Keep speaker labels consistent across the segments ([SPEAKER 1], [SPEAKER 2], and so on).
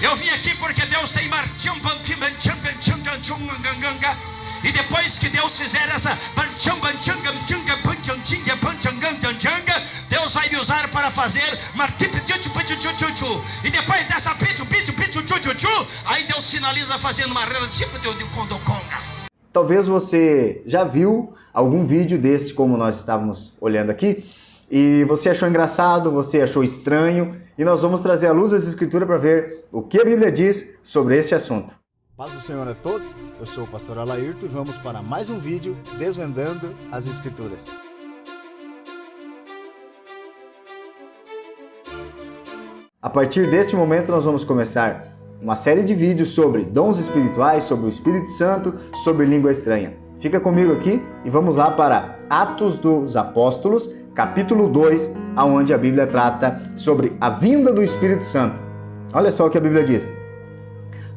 [SPEAKER 1] Eu vim aqui porque Deus tem e depois que Deus fizer essa, Deus vai me usar para fazer e depois dessa aí Deus finaliza fazendo uma rela tipo de condoconga.
[SPEAKER 2] Talvez você já viu algum vídeo desse como nós estávamos olhando aqui e você achou engraçado, você achou estranho, e nós vamos trazer à luz das Escrituras para ver o que a Bíblia diz sobre este assunto.
[SPEAKER 3] Paz do Senhor a todos, eu sou o pastor Alairto e vamos para mais um vídeo desvendando as Escrituras.
[SPEAKER 2] A partir deste momento nós vamos começar uma série de vídeos sobre dons espirituais, sobre o Espírito Santo, sobre língua estranha. Fica comigo aqui e vamos lá para Atos dos Apóstolos, capítulo 2, onde a Bíblia trata sobre a vinda do Espírito Santo. Olha só o que a Bíblia diz.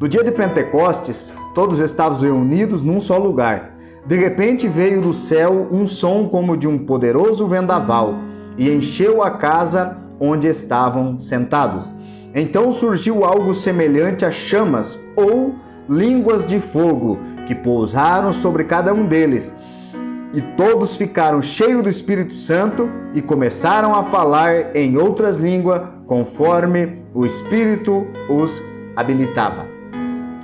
[SPEAKER 2] No dia de Pentecostes, todos estavam reunidos num só lugar. De repente veio do céu um som como de um poderoso vendaval e encheu a casa onde estavam sentados. Então surgiu algo semelhante a chamas ou línguas de fogo que pousaram sobre cada um deles. E todos ficaram cheios do Espírito Santo e começaram a falar em outras línguas conforme o Espírito os habilitava.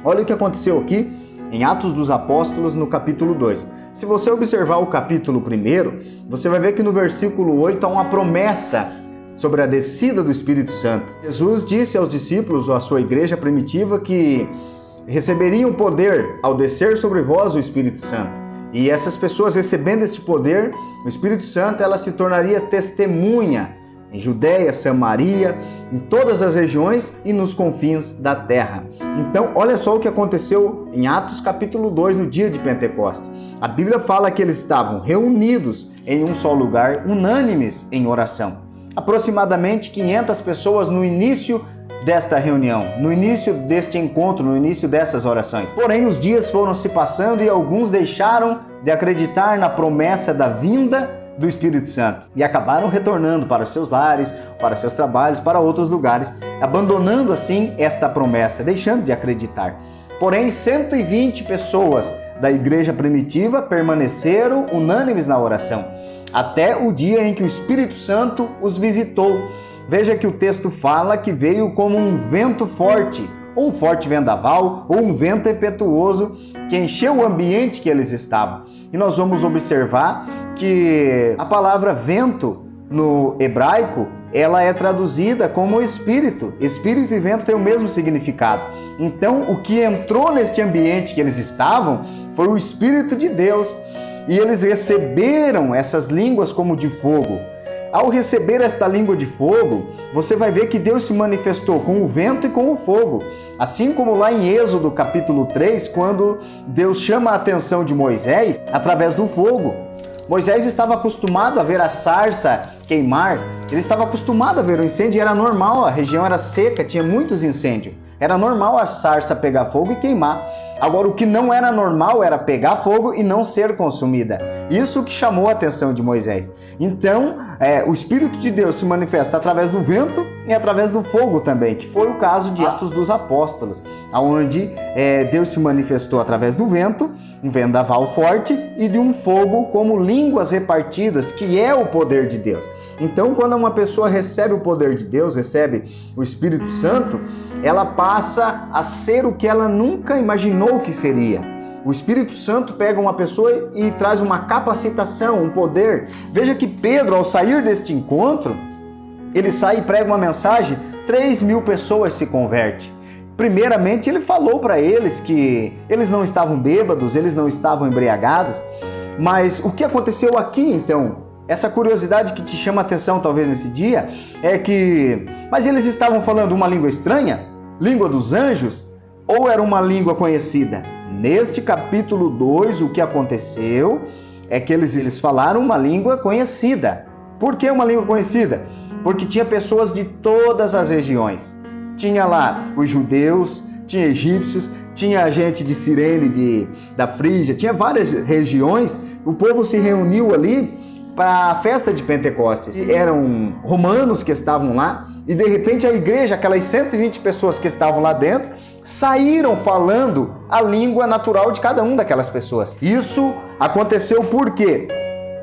[SPEAKER 2] Olha o que aconteceu aqui em Atos dos Apóstolos, no capítulo 2. Se você observar o capítulo 1, você vai ver que no versículo 8 há uma promessa sobre a descida do Espírito Santo. Jesus disse aos discípulos, ou à sua igreja primitiva, que receberiam poder ao descer sobre vós o Espírito Santo. E essas pessoas recebendo este poder, o Espírito Santo, ela se tornaria testemunha em Judeia, Samaria, em todas as regiões e nos confins da terra. Então, olha só o que aconteceu em Atos capítulo 2, no dia de Pentecostes. A Bíblia fala que eles estavam reunidos em um só lugar, unânimes em oração. Aproximadamente 500 pessoas no início desta reunião, no início deste encontro, no início dessas orações. Porém, os dias foram se passando e alguns deixaram de acreditar na promessa da vinda do Espírito Santo e acabaram retornando para os seus lares, para os seus trabalhos, para outros lugares, abandonando assim esta promessa, deixando de acreditar. Porém, 120 pessoas da igreja primitiva permaneceram unânimes na oração, até o dia em que o Espírito Santo os visitou. Veja que o texto fala que veio como um vento forte, ou um forte vendaval, ou um vento impetuoso que encheu o ambiente que eles estavam. E nós vamos observar que a palavra vento no hebraico, ela é traduzida como espírito. Espírito e vento têm o mesmo significado. Então, o que entrou neste ambiente que eles estavam foi o Espírito de Deus. E eles receberam essas línguas como de fogo. Ao receber esta língua de fogo, você vai ver que Deus se manifestou com o vento e com o fogo. Assim como lá em Êxodo capítulo 3, quando Deus chama a atenção de Moisés através do fogo. Moisés estava acostumado a ver a sarça queimar, ele estava acostumado a ver o incêndio, era normal, a região era seca, tinha muitos incêndios. Era normal a sarça pegar fogo e queimar. Agora, o que não era normal era pegar fogo e não ser consumida. Isso que chamou a atenção de Moisés. Então, o Espírito de Deus se manifesta através do vento e através do fogo também, que foi o caso de Atos dos Apóstolos, onde Deus se manifestou através do vento, um vendaval forte, e de um fogo como línguas repartidas, que é o poder de Deus. Então, quando uma pessoa recebe o poder de Deus, recebe o Espírito Santo, ela passa a ser o que ela nunca imaginou que seria. O Espírito Santo pega uma pessoa e traz uma capacitação, um poder. Veja que Pedro, ao sair deste encontro, ele sai e prega uma mensagem, 3.000 pessoas se convertem. Primeiramente, ele falou para eles que eles não estavam bêbados, eles não estavam embriagados. Mas o que aconteceu aqui, então? Essa curiosidade que te chama a atenção talvez nesse dia é que... Mas eles estavam falando uma língua estranha? Língua dos anjos? Ou era uma língua conhecida? Neste capítulo 2, o que aconteceu é que eles falaram uma língua conhecida. Por que uma língua conhecida? Porque tinha pessoas de todas as regiões. Tinha lá os judeus, tinha egípcios, tinha gente de Cirene, da Frígia, tinha várias regiões. O povo se reuniu ali para a festa de Pentecostes. Eram romanos que estavam lá, e de repente a igreja, aquelas 120 pessoas que estavam lá dentro, saíram falando a língua natural de cada uma daquelas pessoas. Isso aconteceu por quê?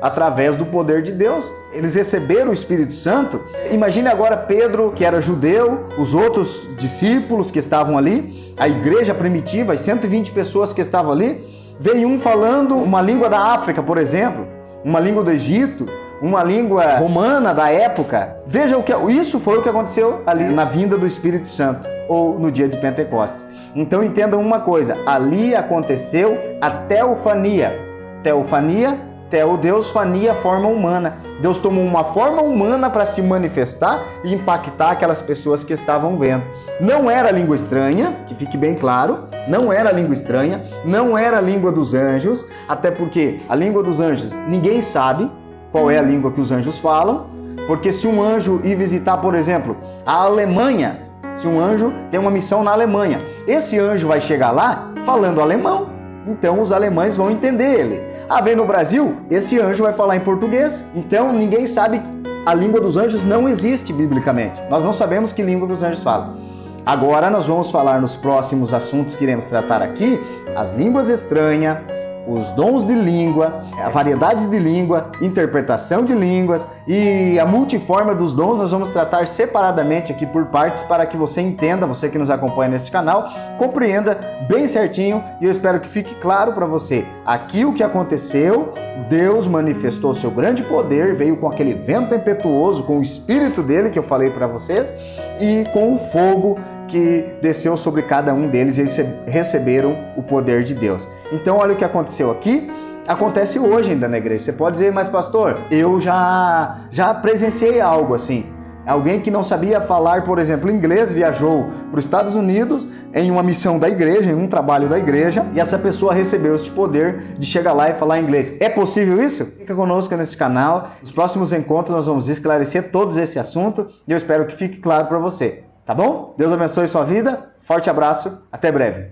[SPEAKER 2] Através do poder de Deus. Eles receberam o Espírito Santo. Imagine agora Pedro, que era judeu, os outros discípulos que estavam ali, a igreja primitiva, as 120 pessoas que estavam ali, veio um falando uma língua da África, por exemplo, uma língua do Egito, uma língua romana da época. Veja isso foi o que aconteceu ali na vinda do Espírito Santo, ou no dia de Pentecostes. Então entendam uma coisa, ali aconteceu a teofania. Teofania, Deus, fania, forma humana. Deus tomou uma forma humana para se manifestar e impactar aquelas pessoas que estavam vendo. Não era língua estranha, que fique bem claro, não era língua estranha, não era a língua dos anjos, até porque a língua dos anjos, ninguém sabe qual é a língua que os anjos falam, porque se um anjo ir visitar, por exemplo, a Alemanha, se um anjo tem uma missão na Alemanha, esse anjo vai chegar lá falando alemão, então os alemães vão entender ele. Vem no Brasil, esse anjo vai falar em português. Então ninguém sabe, a língua dos anjos não existe biblicamente. Nós não sabemos que língua que os anjos falam. Agora nós vamos falar nos próximos assuntos que iremos tratar aqui, as línguas estranhas, os dons de língua, a variedades de língua, interpretação de línguas e a multiforma dos dons. Nós vamos tratar separadamente aqui por partes para que você entenda, você que nos acompanha neste canal, compreenda bem certinho, e eu espero que fique claro para você. Aqui o que aconteceu, Deus manifestou seu grande poder, veio com aquele vento impetuoso, com o Espírito dele que eu falei para vocês, e com o fogo que desceu sobre cada um deles, e eles receberam o poder de Deus. Então olha o que aconteceu aqui, acontece hoje ainda na igreja. Você pode dizer, mas pastor, eu já presenciei algo assim. Alguém que não sabia falar, por exemplo, inglês, viajou para os Estados Unidos em uma missão da igreja, em um trabalho da igreja, e essa pessoa recebeu este poder de chegar lá e falar inglês. É possível isso? Fica conosco nesse canal. Nos próximos encontros nós vamos esclarecer todos esse assunto, e eu espero que fique claro para você. Tá bom? Deus abençoe sua vida. Forte abraço. Até breve.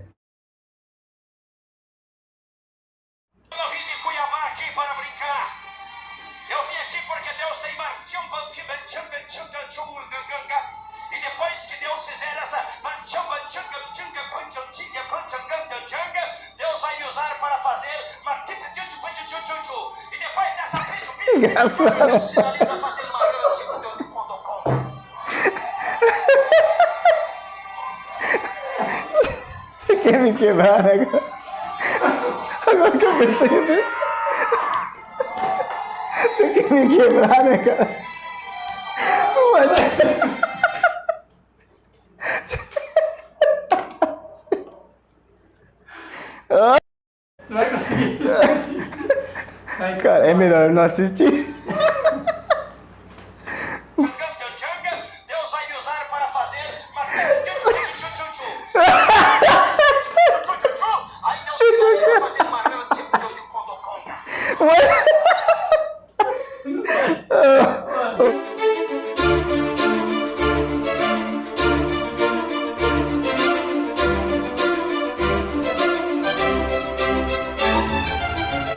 [SPEAKER 1] Eu vim de Cuiabá aqui para brincar. Eu vim aqui porque Deus tem e depois que Deus fizer essa Deus vai me usar para fazer e depois dessa vez
[SPEAKER 2] Engraçado.
[SPEAKER 1] Deus sinaliza fazendo uma grande
[SPEAKER 2] Você quer me quebrar, né? Agora que eu percebi. Você quer me quebrar, né, cara?
[SPEAKER 4] Você vai conseguir?
[SPEAKER 2] Cara, é melhor não assistir.